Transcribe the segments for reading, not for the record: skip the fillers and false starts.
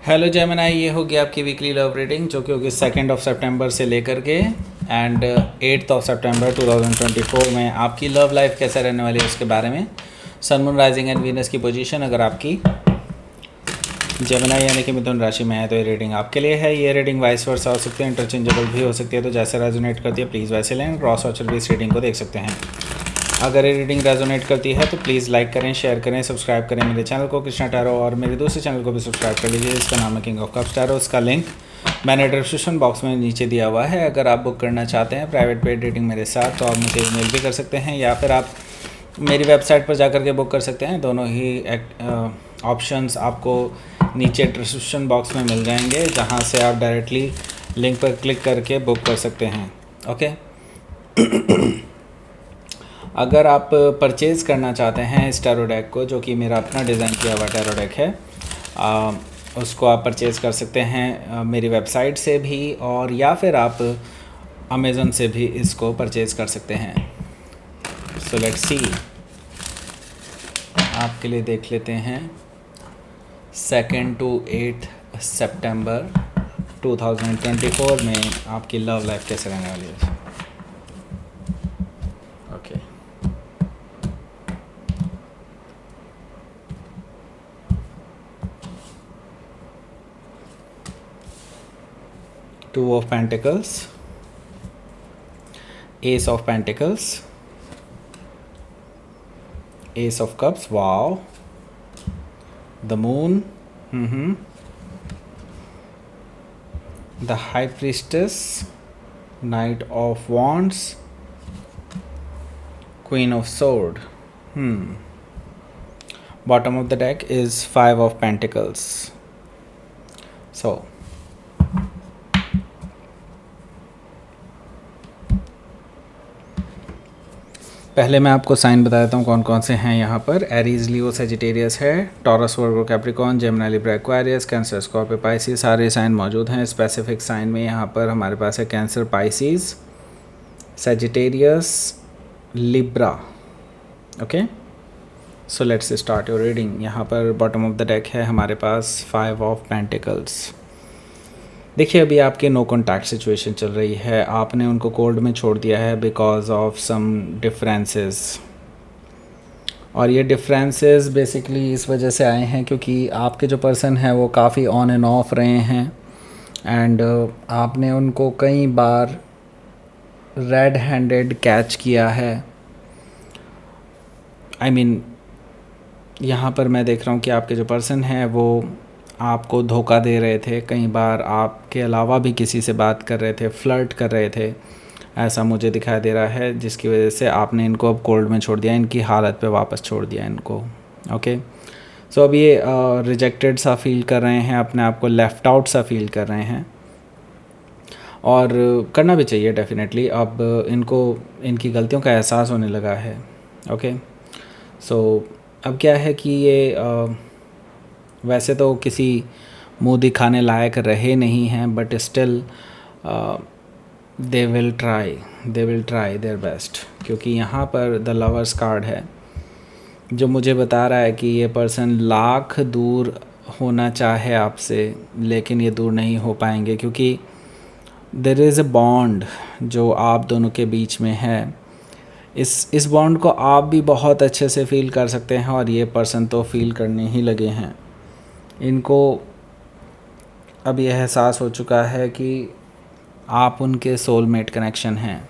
Hello Gemini, ये होगी आपकी वीकली लव रीडिंग जो कि होगी 2 सितंबर से लेकर के एंड 8 सितंबर 2024 में आपकी लव लाइफ कैसे रहने वाली है उसके बारे में। Sun moon rising and Venus की पोजीशन अगर आपकी जेमिनी यानी कि मिथुन राशि में है तो ये रीडिंग आपके लिए है। ये रीडिंग वाइस वर्सा हो सकती है, इंटरचेंजेबल भी हो सकती है, तो जैसे रेजोनेट करती है प्लीज़ वैसे लें। क्रॉस वॉचर भी इस रीडिंग को देख सकते हैं। अगर ये रीडिंग रेजोनेट करती है तो प्लीज़ लाइक करें, शेयर करें, सब्सक्राइब करें मेरे चैनल को कृष्णा टैरो, और मेरे दूसरे चैनल को भी सब्सक्राइब कर लीजिए। इसका नाम है किंग ऑफ कप्स टैरो। इसका लिंक मैंने डिस्क्रिप्शन बॉक्स में नीचे दिया हुआ है। अगर आप बुक करना चाहते हैं प्राइवेट पेड रीडिंग मेरे साथ तो आप मुझे ईमेल भी कर सकते हैं या फिर आप मेरी वेबसाइट पर जा कर के बुक कर सकते हैं। दोनों ही ऑप्शंस आपको नीचे डिस्क्रिप्शन बॉक्स में मिल जाएंगे, जहाँ से आप डायरेक्टली लिंक पर क्लिक करके बुक कर सकते हैं। ओके अगर आप परचेज़ करना चाहते हैं इस टैरो डेक को, जो कि मेरा अपना डिज़ाइन किया हुआ टैरो डेक है, उसको आप परचेज़ कर सकते हैं मेरी वेबसाइट से भी, और या फिर आप अमेज़न से भी इसको परचेज़ कर सकते हैं। सो लेट्स सी, आपके लिए देख लेते हैं 2 to 8 सितंबर 2024 में आपकी लव लाइफ कैसे रहने वाली है। Okay, Two of Pentacles, Ace of Pentacles, Ace of Cups, wow, the Moon, the High Priestess, Knight of Wands, Queen of Sword. Bottom of the deck is 5 of Pentacles. So पहले मैं आपको sign बता देता हूँ कौन कौन से हैं यहाँ पर। एरीज, लियो, सेजिटेरियस है, Taurus, Virgo, Capricorn, Gemini, Libra, Aquarius, Cancer, Scorpio, Pisces, सारे साइन मौजूद हैं। स्पेसिफिक साइन में यहाँ पर हमारे पास है cancer, Pisces, Sagittarius, Libra. Okay, so let's start your reading. यहाँ पर बॉटम ऑफ द डेक है हमारे पास 5 ऑफ पेंटिकल्स। देखिए, अभी आपके नो कॉन्टैक्ट सिचुएशन चल रही है, आपने उनको कोल्ड में छोड़ दिया है बिकॉज ऑफ सम डिफरेंसेस, और ये डिफरेंसेस बेसिकली इस वजह से आए हैं क्योंकि आपके जो पर्सन है वो काफ़ी ऑन एंड ऑफ रहे हैं एंड आपने उनको कई बार रेड हैंडेड कैच किया है। आई मीन यहाँ पर मैं देख रहा हूँ कि आपके जो पर्सन है वो आपको धोखा दे रहे थे, कई बार आपके अलावा भी किसी से बात कर रहे थे, फ्लर्ट कर रहे थे, ऐसा मुझे दिखाई दे रहा है, जिसकी वजह से आपने इनको अब कोल्ड में छोड़ दिया, इनकी हालत पे वापस छोड़ दिया इनको। ओके, सो अब ये रिजेक्टेड सा फील कर रहे हैं, अपने आप को लेफ़्ट आउट सा फील कर रहे हैं, और करना भी चाहिए डेफिनेटली। अब इनको इनकी गलतियों का एहसास होने लगा है। ओके, सो अब क्या है कि ये वैसे तो किसी मुंह दिखाने लायक रहे नहीं हैं, but still they will try their best, क्योंकि यहाँ पर द लवर्स कार्ड है जो मुझे बता रहा है कि ये पर्सन लाख दूर होना चाहे आपसे, लेकिन ये दूर नहीं हो पाएंगे क्योंकि देयर इज़ अ बॉन्ड जो आप दोनों के बीच में है। इस बॉन्ड को आप भी बहुत अच्छे से फील कर सकते हैं और ये पर्सन तो फील करने ही लगे हैं। इनको अब यह एहसास हो चुका है कि आप उनके सोलमेट कनेक्शन हैं,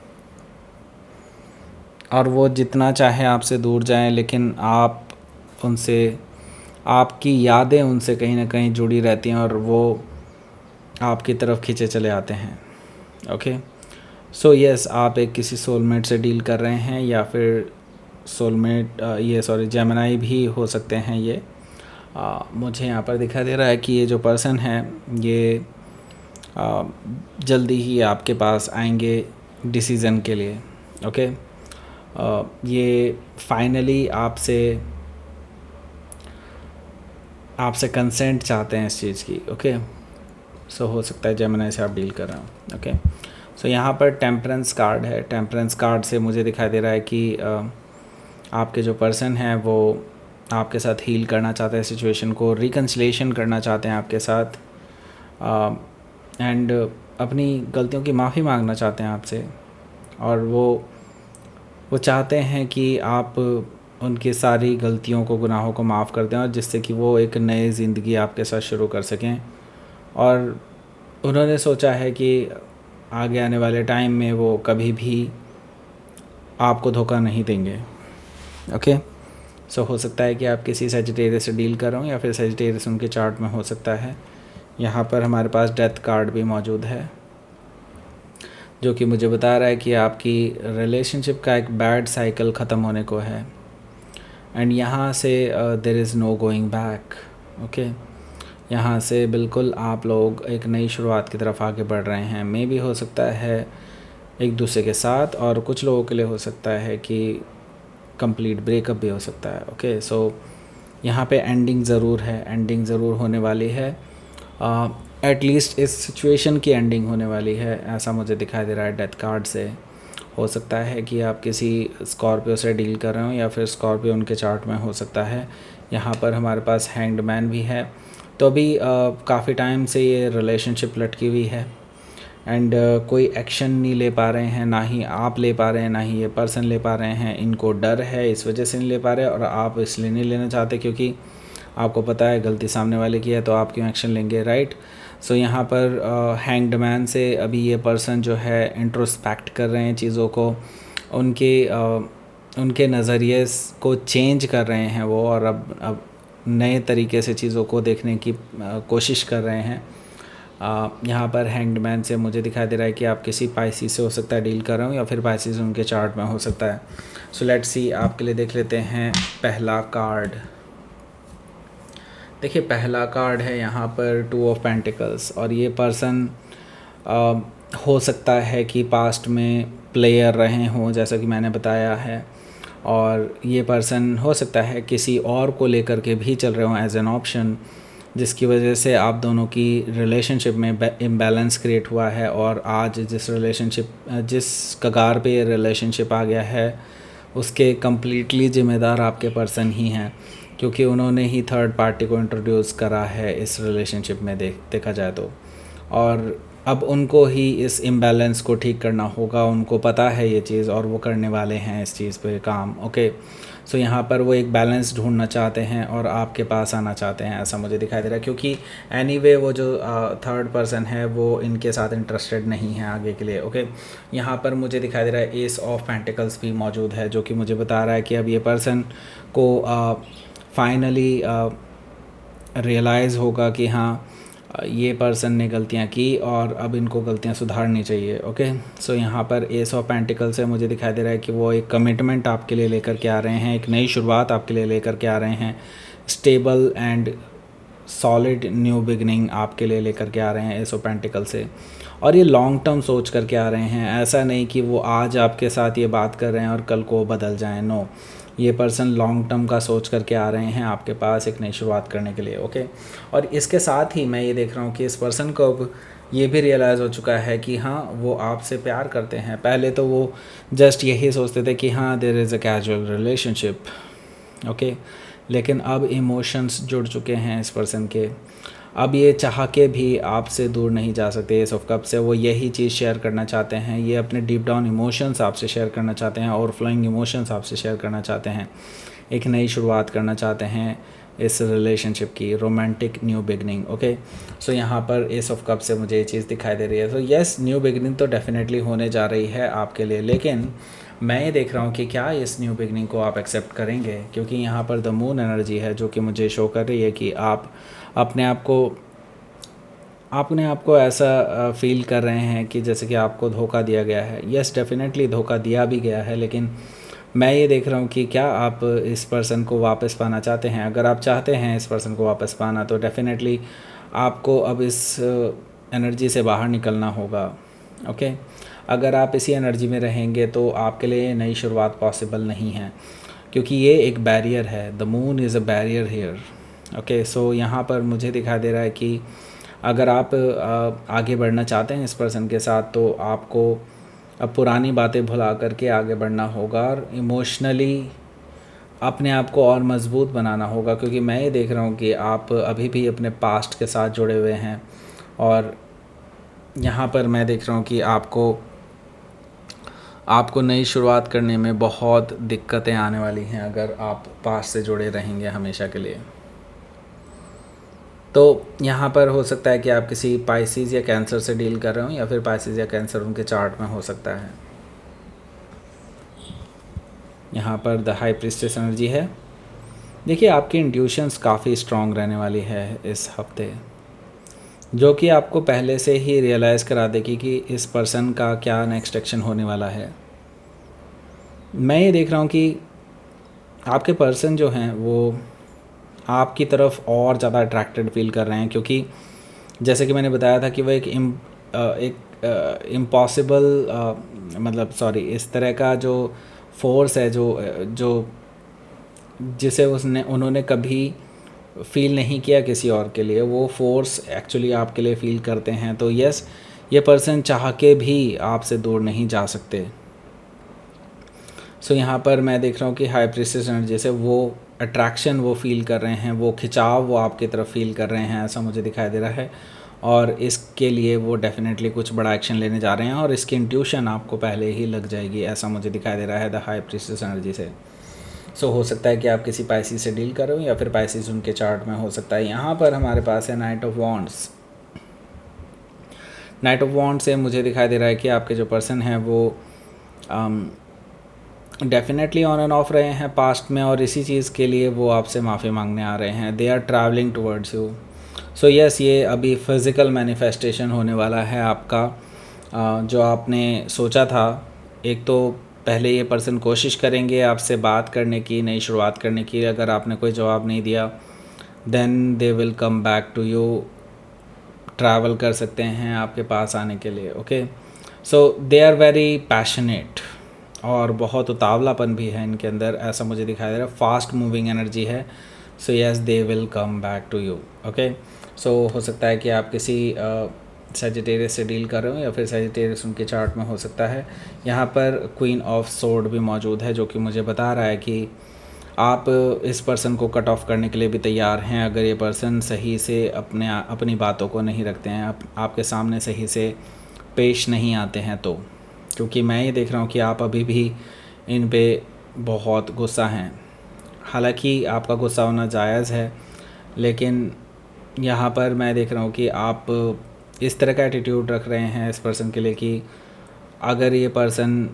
और वो जितना चाहे आपसे दूर जाएं, लेकिन आप उनसे, आपकी यादें उनसे कहीं ना कहीं जुड़ी रहती हैं और वो आपकी तरफ खींचे चले आते हैं। ओके, सो यस, आप एक किसी सोलमेट से डील कर रहे हैं, या फिर सोलमेट जेमिनी भी हो सकते हैं ये। मुझे यहाँ पर दिखाई दे रहा है कि ये जो पर्सन है ये जल्दी ही आपके पास आएंगे डिसीज़न के लिए। ओके, ये फाइनली आपसे कंसेंट चाहते हैं इस चीज़ की। ओके, सो हो सकता है जेमिनी से आप डील कर रहे हो। ओके, सो यहाँ पर टेम्परेंस कार्ड है। टेम्परेंस कार्ड से मुझे दिखाई दे रहा है कि आपके जो पर्सन हैं वो आपके साथ हील करना चाहते हैं सिचुएशन को, रिकन्सिलेशन करना चाहते हैं आपके साथ, एंड अपनी गलतियों की माफ़ी मांगना चाहते हैं आपसे। और वो चाहते हैं कि आप उनकी सारी गलतियों को, गुनाहों को माफ़ कर दें, और जिससे कि वो एक नई ज़िंदगी आपके साथ शुरू कर सकें। और उन्होंने सोचा है कि आगे आने वाले टाइम में वो कभी भी आपको धोखा नहीं देंगे। ओके, सो हो सकता है कि आप किसी सजिटेरियस से डील कर रहे हो, या फिर सजिटेरियस उनके चार्ट में हो सकता है। यहाँ पर हमारे पास डेथ कार्ड भी मौजूद है, जो कि मुझे बता रहा है कि आपकी रिलेशनशिप का एक बैड साइकिल ख़त्म होने को है, एंड यहाँ से there is no going back. Okay, यहाँ से बिल्कुल आप लोग एक नई शुरुआत की तरफ आगे बढ़ रहे हैं। मे भी हो सकता है एक दूसरे के साथ, और कुछ लोगों के लिए हो सकता है कि कंप्लीट ब्रेकअप भी हो सकता है। ओके, सो यहाँ पे एंडिंग ज़रूर है, एंडिंग ज़रूर होने वाली है। एटलीस्ट इस सिचुएशन की एंडिंग होने वाली है, ऐसा मुझे दिखाई दे रहा है डेथ कार्ड से। हो सकता है कि आप किसी स्कॉर्पियो से डील कर रहे हो, या फिर स्कॉर्पियो उनके चार्ट में हो सकता है। यहाँ पर हमारे पास हैंग्ड मैन भी है। तो अभी काफ़ी टाइम से ये रिलेशनशिप लटकी हुई है, एंड कोई एक्शन नहीं ले पा रहे हैं, ना ही आप ले पा रहे हैं, ना ही ये पर्सन ले पा रहे हैं। इनको डर है, इस वजह से नहीं ले पा रहे, और आप इसलिए नहीं लेना चाहते क्योंकि आपको पता है गलती सामने वाले की है, तो आप क्यों एक्शन लेंगे, राइट। सो यहाँ पर हैंग्ड मैन से अभी ये पर्सन जो है इंट्रोस्पेक्ट कर रहे हैं चीज़ों को, उनके नज़रिए को चेंज कर रहे हैं वो, और अब नए तरीके से चीज़ों को देखने की कोशिश कर रहे हैं। यहाँ पर हैंग्ड मैन से मुझे दिखाई दे रहा है कि आप किसी पाइसी से हो सकता है डील कर रहे हो, या फिर पाइसी से उनके चार्ट में हो सकता है। सो लेट्स सी, आपके लिए देख लेते हैं पहला कार्ड। देखिए, पहला कार्ड है यहाँ पर 2 ऑफ पेंटिकल्स, और ये पर्सन हो सकता है कि पास्ट में प्लेयर रहे हों, जैसा कि मैंने बताया है, और ये पर्सन हो सकता है किसी और को लेकर के भी चल रहे हों एज एन ऑप्शन, जिसकी वजह से आप दोनों की रिलेशनशिप में इम्बैलेंस क्रिएट हुआ है। और आज जिस कगार पे ये रिलेशनशिप आ गया है, उसके कम्प्लीटली ज़िम्मेदार आपके पर्सन ही हैं, क्योंकि उन्होंने ही थर्ड पार्टी को इंट्रोड्यूस करा है इस रिलेशनशिप में, देखा जाए तो। और अब उनको ही इस इम्बैलेंस को ठीक करना होगा, उनको पता है ये चीज़, और वो करने वाले हैं इस चीज़ पे काम। ओके, सो यहाँ पर वो एक बैलेंस ढूंढना चाहते हैं और आपके पास आना चाहते हैं, ऐसा मुझे दिखाई दे रहा है, क्योंकि एनीवे वो जो थर्ड पर्सन है वो इनके साथ इंटरेस्टेड नहीं है आगे के लिए। ओके, यहाँ पर मुझे दिखाई दे रहा है एस ऑफ पेंटिकल्स भी मौजूद है, जो कि मुझे बता रहा है कि अब ये पर्सन को फाइनली रियलाइज़ होगा कि हाँ, ये पर्सन ने गलतियाँ की और अब इनको गलतियाँ सुधारनी चाहिए। ओके, सो यहाँ पर एस ऑफ पेंटिकल से मुझे दिखाई दे रहा है कि वो एक कमिटमेंट आपके लिए लेकर के आ रहे हैं, एक नई शुरुआत आपके लिए लेकर के आ रहे हैं, stable and solid new beginning आपके लिए लेकर के आ रहे हैं एस ऑफ पेंटिकल से। और ये लॉन्ग टर्म सोच करके आ रहे हैं, ऐसा नहीं कि वो आज आपके साथ ये बात कर रहे हैं और कल को बदल जाएं। नो, ये पर्सन लॉन्ग टर्म का सोच करके आ रहे हैं आपके पास एक नई शुरुआत करने के लिए। ओके, और इसके साथ ही मैं ये देख रहा हूँ कि इस पर्सन को अब ये भी रियलाइज़ हो चुका है कि हाँ, वो आपसे प्यार करते हैं। पहले तो वो जस्ट यही सोचते थे कि हाँ, there is a casual relationship. Okay, लेकिन अब इमोशंस जुड़ चुके हैं इस पर्सन के। अब ये चाह के भी आपसे दूर नहीं जा सकते एस ऑफ कप से। वो यही चीज़ शेयर करना चाहते हैं, ये अपने डीप डाउन इमोशंस आपसे शेयर करना चाहते हैं, ओवरफ्लोइंग इमोशंस आपसे शेयर करना चाहते हैं, एक नई शुरुआत करना चाहते हैं इस रिलेशनशिप की, romantic new beginning. Okay, so यहाँ पर एस ऑफ कप से मुझे ये चीज़ दिखाई दे रही है। तो येस, न्यू बिगनिंग तो डेफिनेटली होने जा रही है आपके लिए, लेकिन मैं ये देख रहा हूँ कि क्या इस न्यू बिगनिंग को आप एक्सेप्ट करेंगे, क्योंकि यहाँ पर द मून एनर्जी है जो कि मुझे शो कर रही है कि आप अपने आप को ऐसा फील कर रहे हैं कि जैसे कि आपको धोखा दिया गया है। यस, डेफिनेटली धोखा दिया भी गया है, लेकिन मैं ये देख रहा हूँ कि क्या आप इस पर्सन को वापस पाना चाहते हैं। अगर आप चाहते हैं इस पर्सन को वापस पाना, तो डेफिनेटली आपको अब इस एनर्जी से बाहर निकलना होगा। ओके, अगर आप इसी एनर्जी में रहेंगे तो आपके लिए नई शुरुआत पॉसिबल नहीं है, क्योंकि ये एक बैरियर है। The moon is a barrier here. Okay, so यहाँ पर मुझे दिखाई दे रहा है कि अगर आप आगे बढ़ना चाहते हैं इस पर्सन के साथ, तो आपको अब पुरानी बातें भुला करके आगे बढ़ना होगा और इमोशनली अपने आप को और मज़बूत बनाना होगा, क्योंकि मैं ये देख रहा हूँ कि आप अभी भी अपने पास्ट के साथ जुड़े हुए हैं। और यहाँ पर मैं देख रहा हूँ कि आपको नई शुरुआत करने में बहुत दिक्कतें आने वाली हैं अगर आप पास्ट से जुड़े रहेंगे हमेशा के लिए। तो यहाँ पर हो सकता है कि आप किसी पाइसिस या कैंसर से डील कर रहे हो, या फिर पाइसिस या कैंसर उनके चार्ट में हो सकता है। यहाँ पर द हाई प्रीस्टेस एनर्जी है। देखिए, आपकी इंट्यूशंस काफ़ी स्ट्रॉन्ग रहने वाली है इस हफ्ते, जो कि आपको पहले से ही रियलाइज़ करा देगी कि इस पर्सन का क्या नेक्स्ट एक्शन होने वाला है। मैं ये देख रहा हूँ कि आपके पर्सन जो हैं वो आपकी तरफ और ज़्यादा अट्रैक्टेड फील कर रहे हैं, क्योंकि जैसे कि मैंने बताया था कि वो एक इम्पॉसिबल मतलब सॉरी इस तरह का जो फोर्स है जो जिसे उन्होंने कभी फील नहीं किया किसी और के लिए, वो फोर्स एक्चुअली आपके लिए फील करते हैं। तो यस, ये पर्सन चाह के भी आपसे दूर नहीं जा सकते। सो यहाँ पर मैं देख रहा हूँ कि हाई प्रीस्टेस एनर्जी से वो अट्रैक्शन वो फील कर रहे हैं, वो खिंचाव वो आपकी तरफ फील कर रहे हैं, ऐसा मुझे दिखाई दे रहा है। और इसके लिए वो डेफिनेटली कुछ बड़ा एक्शन लेने जा रहे हैं, और इसकी इंट्यूशन आपको पहले ही लग जाएगी, ऐसा मुझे दिखाई दे रहा है द हाई प्रीस्टेस एनर्जी से। सो हो सकता है कि आप किसी पाइसिस से डील कर रहे हो, या फिर पाइसिस उनके चार्ट में हो सकता है। यहाँ पर हमारे पास है knight of wands. Knight of wand से मुझे दिखाई दे रहा है कि आपके जो पर्सन हैं वो डेफिनेटली ऑन एंड ऑफ रहे हैं पास्ट में, और इसी चीज़ के लिए वो आपसे माफ़ी मांगने आ रहे हैं। They are travelling towards you. So yes, ये अभी फिज़िकल मैनिफेस्टेशन होने वाला है आपका, जो आपने सोचा था। एक तो पहले ये पर्सन कोशिश करेंगे आपसे बात करने की, नई शुरुआत करने की। अगर आपने कोई जवाब नहीं दिया, then they will come back to you. Travel कर सकते हैं आपके पास आने के लिए। Okay, so they are very passionate, और बहुत उतावलापन भी है इनके अंदर, ऐसा मुझे दिखाई दे रहा है। फास्ट मूविंग एनर्जी है। So yes, they will come back to you. Okay, so हो सकता है कि आप किसी सजिटेरियस से डील कर रहे हो, या फिर सजिटेरियस उनके चार्ट में हो सकता है। यहाँ पर क्वीन ऑफ सोर्ड भी मौजूद है, जो कि मुझे बता रहा है कि आप इस पर्सन को कट ऑफ करने के लिए भी तैयार हैं, अगर ये पर्सन सही से अपनी बातों को नहीं रखते हैं, आपके सामने सही से पेश नहीं आते हैं तो। क्योंकि मैं ये देख रहा हूँ कि आप अभी भी इन पे बहुत गुस्सा हैं। हालांकि आपका गुस्सा होना जायज़ है, लेकिन यहाँ पर मैं देख रहा हूँ कि आप इस तरह का एटीट्यूड रख रहे हैं इस पर्सन के लिए कि अगर ये पर्सन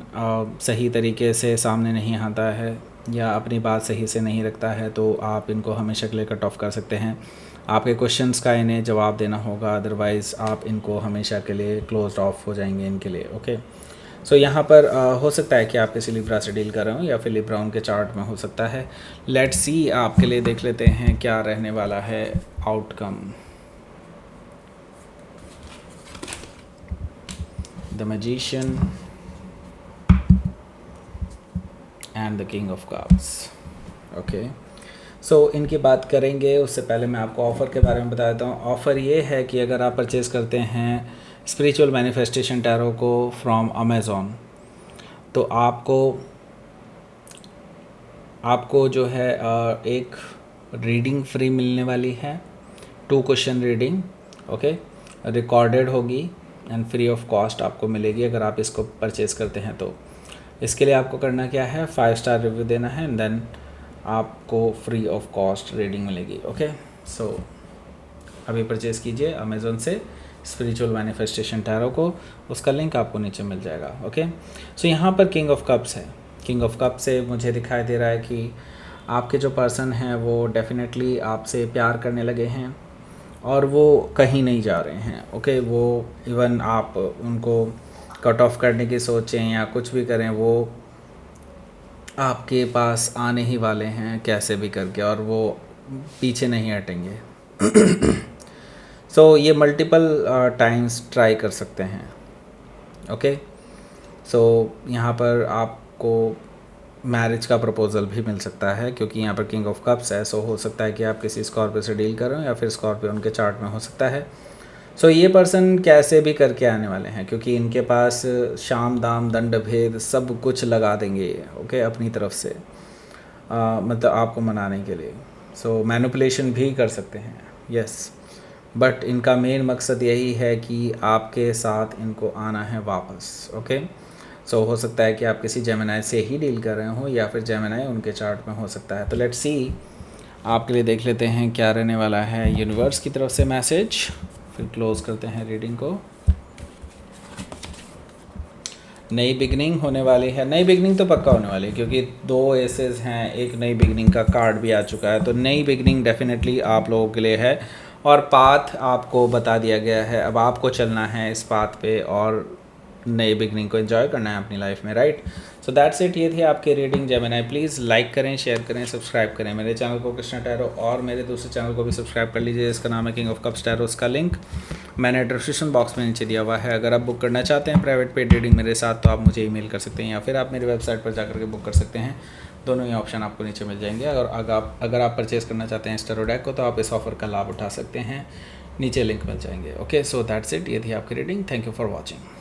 सही तरीके से सामने नहीं आता है या अपनी बात सही से नहीं रखता है, तो आप इनको हमेशा के लिए कट ऑफ कर सकते हैं। आपके क्वेश्चंस का इन्हें जवाब देना होगा, अदरवाइज़ आप इनको हमेशा के लिए क्लोज ऑफ हो जाएंगे इनके लिए। ओके, सो यहाँ पर हो सकता है कि आप किसी लिब्रा से डील कर रहे हो, या फिर लिब्रा उनके चार्ट में हो सकता है। लेट्स सी, आपके लिए देख लेते हैं क्या रहने वाला है outcome. The magician and the king of cups. Okay, so इनकी बात करेंगे, उससे पहले मैं आपको ऑफ़र के बारे में बता देता हूँ। ऑफ़र ये है कि अगर आप परचेज़ करते हैं स्पिरिचुअल मैनिफेस्टेशन टैरो को फ्रॉम अमेज़ॉन, तो आपको जो है एक रीडिंग फ्री मिलने वाली है, 2 क्वेश्चन रीडिंग। ओके, रिकॉर्डेड होगी एंड फ्री ऑफ कॉस्ट आपको मिलेगी अगर आप इसको परचेज़ करते हैं। तो इसके लिए आपको करना क्या है, 5 स्टार रिव्यू देना है, एंड देन आपको फ्री ऑफ कॉस्ट रीडिंग मिलेगी। ओके, सो अभी परचेज़ कीजिए अमेज़ॉन से स्पिरिचुअल मैनिफेस्टेशन टैरो को, उसका लिंक आपको नीचे मिल जाएगा। ओके, सो यहाँ पर किंग ऑफ कप्स है। किंग ऑफ कप से मुझे दिखाई दे रहा है कि आपके जो पर्सन हैं वो डेफिनेटली आपसे प्यार करने लगे हैं, और वो कहीं नहीं जा रहे हैं। ओके, वो इवन आप उनको कट ऑफ करने की सोचें या कुछ भी करें, वो आपके पास आने ही वाले हैं कैसे भी करके, और वो पीछे नहीं हटेंगे। सो ये मल्टीपल टाइम्स ट्राई कर सकते हैं। ओके, सो यहाँ पर आपको मैरिज का प्रपोज़ल भी मिल सकता है, क्योंकि यहाँ पर किंग ऑफ कप्स है। सो हो सकता है कि आप किसी स्कॉर्पियो से डील कर रहे हो, या फिर स्कॉर्पियो उनके चार्ट में हो सकता है। सो ये पर्सन कैसे भी करके आने वाले हैं, क्योंकि इनके पास शाम दाम दंड भेद सब कुछ लगा देंगे ये। ओके, अपनी तरफ से मतलब आपको मनाने के लिए। सो मैनिपुलेशन भी कर सकते हैं, यस, बट इनका मेन मकसद यही है कि आपके साथ इनको आना है वापस। ओके, सो हो सकता है कि आप किसी जेमिनाई से ही डील कर रहे हो या फिर जेमिनाई उनके चार्ट में हो सकता है। तो लेट्स सी, आपके लिए देख लेते हैं क्या रहने वाला है यूनिवर्स की तरफ से मैसेज, फिर क्लोज करते हैं रीडिंग को। नई बिगनिंग होने वाली है, नई बिगनिंग तो पक्का होने वाली है क्योंकि 2 एसेस हैं, एक नई बिगनिंग का कार्ड भी आ चुका है, तो नई बिगनिंग डेफिनेटली आप लोगों के लिए है और पाथ आपको बता दिया गया है। अब आपको चलना है इस पाथ पे और नई बिगनिंग को एंजॉय करना है अपनी लाइफ में, राइट। सो दैट्स इट, ये थी आपकी रीडिंग जेमिनी। प्लीज़ लाइक करें, शेयर करें, सब्सक्राइब करें मेरे चैनल को कृष्णा टैरो, और मेरे दूसरे चैनल को भी सब्सक्राइब कर लीजिए, इसका नाम है किंग ऑफ कप्स टैरो। उसका लिंक मैंने डिस्क्रिप्शन बॉक्स में नीचे दिया हुआ है। अगर आप बुक करना चाहते हैं प्राइवेट पेड रीडिंग मेरे साथ तो आप मुझे ईमेल कर सकते हैं या फिर आप मेरी वेबसाइट पर जाकर के बुक कर सकते हैं। दोनों ही ऑप्शन आपको नीचे मिल जाएंगे। और अगर आप परचेज़ करना चाहते हैं इस टैरो डेक को तो आप इस ऑफ़र का लाभ उठा सकते हैं, नीचे लिंक मिल जाएंगे। ओके, सो दैट्स इट, ये थी आपकी reading. Thank you for watching.